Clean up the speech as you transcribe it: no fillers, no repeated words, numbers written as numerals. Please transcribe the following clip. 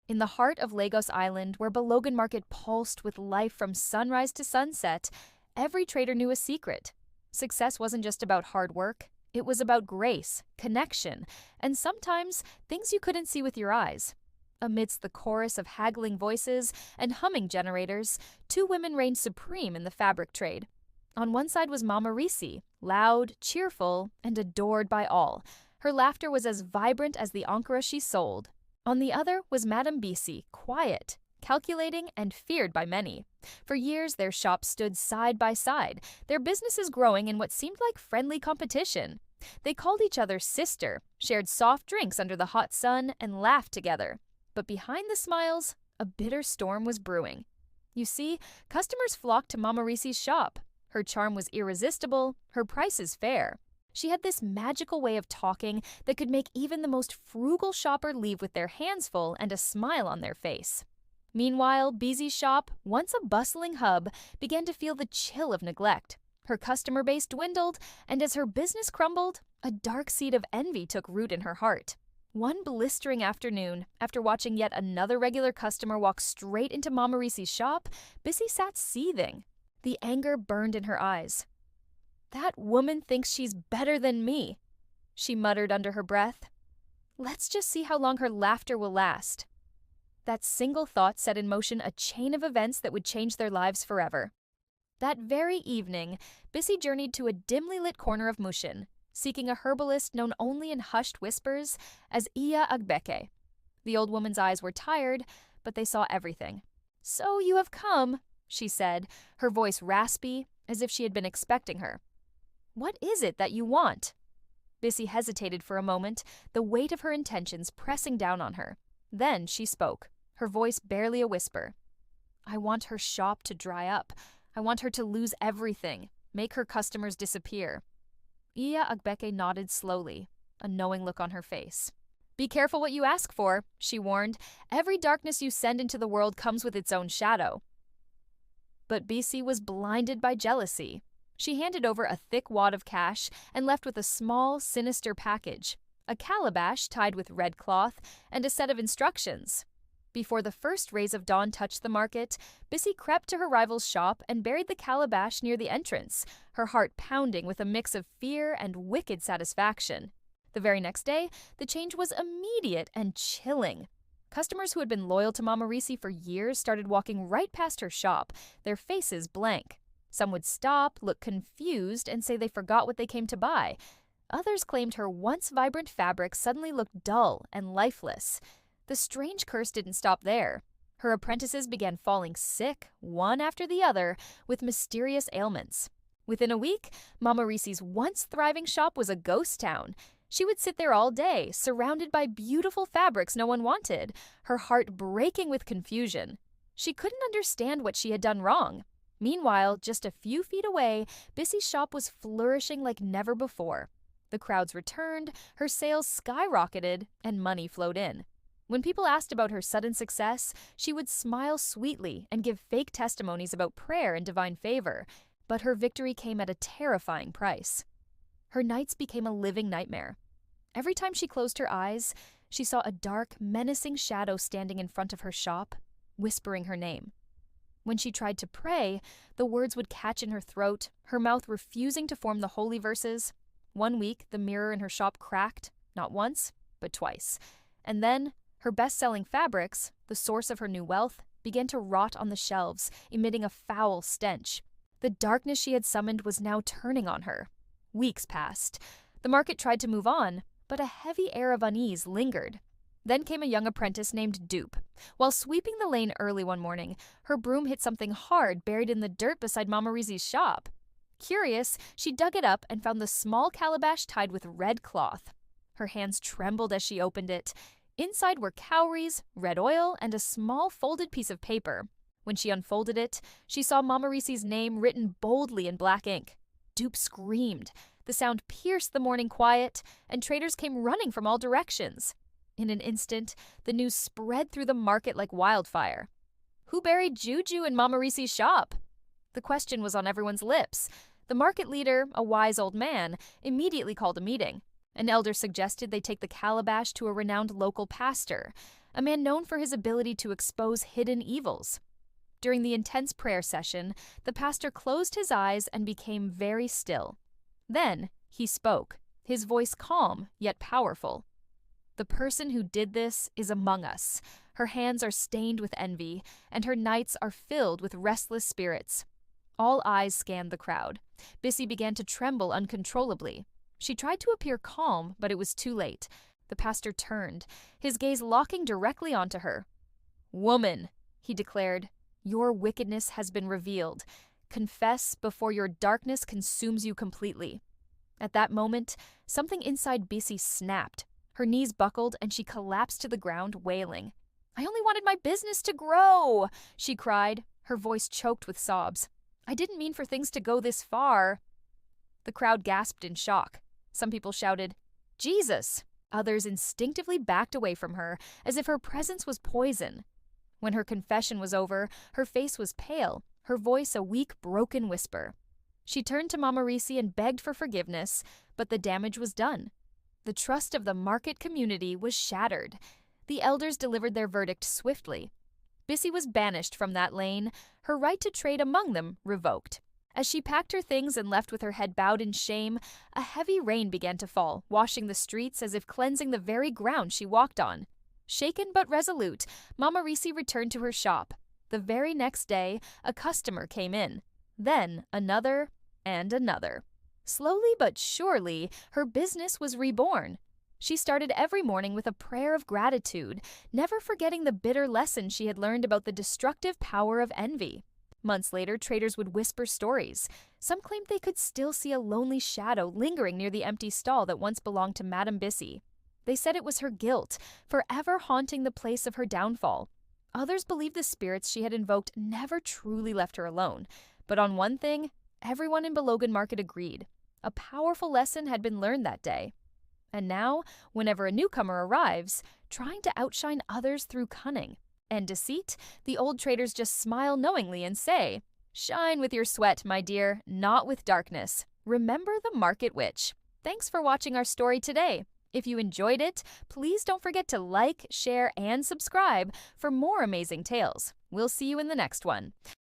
In the heart of Lagos Island, where Balogan Market pulsed with life from sunrise to sunset, every trader knew a secret. Success wasn't just about hard work, it was about grace, connection, and sometimes things you couldn't see with your eyes. Amidst the chorus of haggling voices and humming generators, two women reigned supreme in the fabric trade. On one side was Mama Risi, loud, cheerful, and adored by all. Her laughter was as vibrant as the ankara she sold. On the other was Madame Bisi, quiet, calculating, and feared by many. For years, their shops stood side by side, their businesses growing in what seemed like friendly competition. They called each other sister, shared soft drinks under the hot sun, and laughed together. But behind the smiles, a bitter storm was brewing. You see, customers flocked to Mama Risi's shop. Her charm was irresistible, her prices fair. She had this magical way of talking that could make even the most frugal shopper leave with their hands full and a smile on their face. Meanwhile, Bizi's shop, once a bustling hub, began to feel the chill of neglect. Her customer base dwindled, and as her business crumbled, a dark seed of envy took root in her heart. One blistering afternoon, after watching yet another regular customer walk straight into Mama Risi's shop, Bizi sat seething. The anger burned in her eyes. "That woman thinks she's better than me," she muttered under her breath. "Let's just see how long her laughter will last." That single thought set in motion a chain of events that would change their lives forever. That very evening, Bizi journeyed to a dimly lit corner of Mushin, seeking a herbalist known only in hushed whispers as Iya Agbeke. The old woman's eyes were tired, but they saw everything. "So you have come," she said, her voice raspy, as if she had been expecting her. "What is it that you want?" Bizi hesitated for a moment, the weight of her intentions pressing down on her. Then she spoke, her voice barely a whisper. "I want her shop to dry up. I want her to lose everything, make her customers disappear." Iya Agbeke nodded slowly, a knowing look on her face. "Be careful what you ask for," she warned. "Every darkness you send into the world comes with its own shadow." But Bizi was blinded by jealousy. She handed over a thick wad of cash and left with a small, sinister package, a calabash tied with red cloth, and a set of instructions. Before the first rays of dawn touched the market, Bizi crept to her rival's shop and buried the calabash near the entrance, her heart pounding with a mix of fear and wicked satisfaction. The very next day, the change was immediate and chilling. Customers who had been loyal to Mama Risi for years started walking right past her shop, their faces blank. Some would stop, look confused, and say they forgot what they came to buy. Others claimed her once vibrant fabric suddenly looked dull and lifeless. The strange curse didn't stop there. Her apprentices began falling sick, one after the other, with mysterious ailments. Within a week, Mama Risi's once thriving shop was a ghost town. She would sit there all day, surrounded by beautiful fabrics no one wanted, her heart breaking with confusion. She couldn't understand what she had done wrong. Meanwhile, just a few feet away, Bizi's shop was flourishing like never before. The crowds returned, her sales skyrocketed, and money flowed in. When people asked about her sudden success, she would smile sweetly and give fake testimonies about prayer and divine favor, but her victory came at a terrifying price. Her nights became a living nightmare. Every time she closed her eyes, she saw a dark, menacing shadow standing in front of her shop, whispering her name. When she tried to pray, the words would catch in her throat, her mouth refusing to form the holy verses. One week, the mirror in her shop cracked, not once, but twice. And then, her best-selling fabrics, the source of her new wealth, began to rot on the shelves, emitting a foul stench. The darkness she had summoned was now turning on her. Weeks passed. The market tried to move on, but a heavy air of unease lingered. Then came a young apprentice named Dupe. While sweeping the lane early one morning, her broom hit something hard buried in the dirt beside Mama Risi's shop. Curious, she dug it up and found the small calabash tied with red cloth. Her hands trembled as she opened it. Inside were cowries, red oil, and a small folded piece of paper. When she unfolded it, she saw Mama Risi's name written boldly in black ink. Dupe screamed. The sound pierced the morning quiet, and traders came running from all directions. In an instant, the news spread through the market like wildfire. Who buried Juju in Mama Risi's shop? The question was on everyone's lips. The market leader, a wise old man, immediately called a meeting. An elder suggested they take the calabash to a renowned local pastor. a man known for his ability to expose hidden evils. During the intense prayer session, the pastor closed his eyes and became very still. Then he spoke, his voice calm yet powerful. "The person who did this is among us. Her hands are stained with envy, and her nights are filled with restless spirits." All eyes scanned the crowd. Bissy began to tremble uncontrollably. She tried to appear calm, but it was too late. The pastor turned, his gaze locking directly onto her. "Woman," he declared, "your wickedness has been revealed. Confess before your darkness consumes you completely." At that moment, something inside Bissy snapped. Her knees buckled and she collapsed to the ground, wailing. "I only wanted my business to grow," she cried, her voice choked with sobs. "I didn't mean for things to go this far." The crowd gasped in shock. Some people shouted, "Jesus!" Others instinctively backed away from her, as if her presence was poison. When her confession was over, her face was pale, her voice a weak, broken whisper. She turned to Mama Risi and begged for forgiveness, but the damage was done. The trust of the market community was shattered. The elders delivered their verdict swiftly. Bissy was banished from that lane, her right to trade among them revoked. As she packed her things and left with her head bowed in shame, a heavy rain began to fall, washing the streets as if cleansing the very ground she walked on. Shaken but resolute, Mama Risi returned to her shop. The very next day, a customer came in. Then another and another. Slowly but surely, her business was reborn. She started every morning with a prayer of gratitude, never forgetting the bitter lesson she had learned about the destructive power of envy. Months later, traders would whisper stories. Some claimed they could still see a lonely shadow lingering near the empty stall that once belonged to Madame Bissy. They said it was her guilt, forever haunting the place of her downfall. Others believed the spirits she had invoked never truly left her alone. But on one thing, everyone in Belogan Market agreed. A powerful lesson had been learned that day. And now, whenever a newcomer arrives, trying to outshine others through cunning and deceit, the old traders just smile knowingly and say, "Shine with your sweat, my dear, not with darkness. Remember the Market Witch." Thanks for watching our story today. If you enjoyed it, please don't forget to like, share, and subscribe for more amazing tales. We'll see you in the next one.